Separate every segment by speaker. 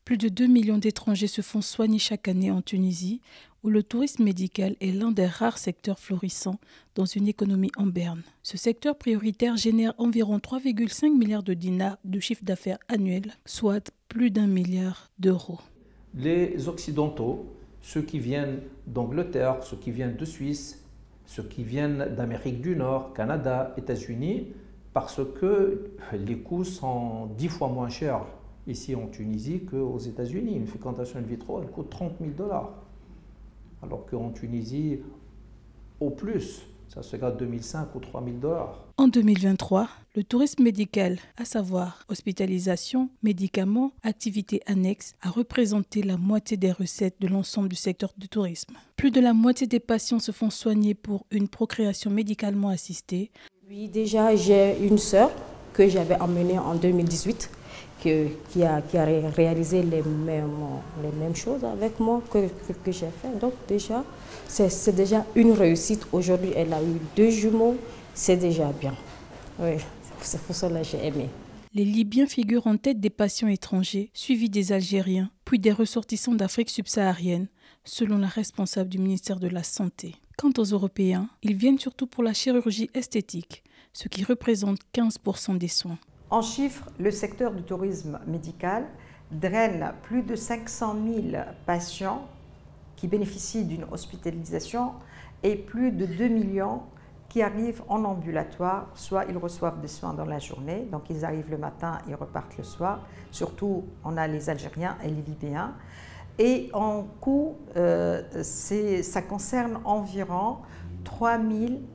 Speaker 1: Plus de 2 millions d'étrangers se font soigner chaque année en Tunisie, où le tourisme médical est l'un des rares secteurs florissants dans une économie en berne. Ce secteur prioritaire génère environ 3,5 milliards de dinars de chiffre d'affaires annuel, soit plus d'1 milliard d'euros.
Speaker 2: Les Occidentaux, ceux qui viennent d'Angleterre, ceux qui viennent de Suisse, ceux qui viennent d'Amérique du Nord, Canada, États-Unis, parce que les coûts sont 10 fois moins chers ici en Tunisie qu'aux États-Unis. Une fécondation in vitro, elle coûte 30 000 $. Alors qu'en Tunisie, au plus, ça se gagne 2 500 ou 3 000 $.
Speaker 1: En 2023, le tourisme médical, à savoir hospitalisation, médicaments, activités annexes, a représenté la moitié des recettes de l'ensemble du secteur du tourisme. Plus de la moitié des patients se font soigner pour une procréation médicalement assistée.
Speaker 3: Oui, déjà, j'ai une sœur que j'avais emmenée en 2018 qui a réalisé les mêmes choses avec moi que j'ai fait. Donc déjà, c'est déjà une réussite. Aujourd'hui, elle a eu 2 jumeaux, c'est déjà bien. Oui, c'est pour cela que j'ai aimé.
Speaker 1: Les Libyens figurent en tête des patients étrangers, suivis des Algériens, puis des ressortissants d'Afrique subsaharienne, selon la responsable du ministère de la Santé. Quant aux Européens, ils viennent surtout pour la chirurgie esthétique, ce qui représente 15% des soins.
Speaker 4: En chiffres, le secteur du tourisme médical draine plus de 500 000 patients qui bénéficient d'une hospitalisation et plus de 2 millions qui arrivent en ambulatoire, soit ils reçoivent des soins dans la journée, donc ils arrivent le matin, ils repartent le soir. Surtout, on a les Algériens et les Libyens. Et en coût, ça concerne environ 3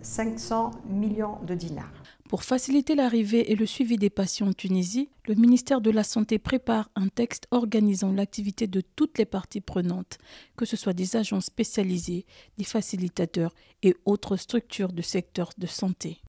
Speaker 4: 500 millions de dinars.
Speaker 1: Pour faciliter l'arrivée et le suivi des patients en Tunisie, le ministère de la Santé prépare un texte organisant l'activité de toutes les parties prenantes, que ce soit des agents spécialisés, des facilitateurs et autres structures du secteur de santé.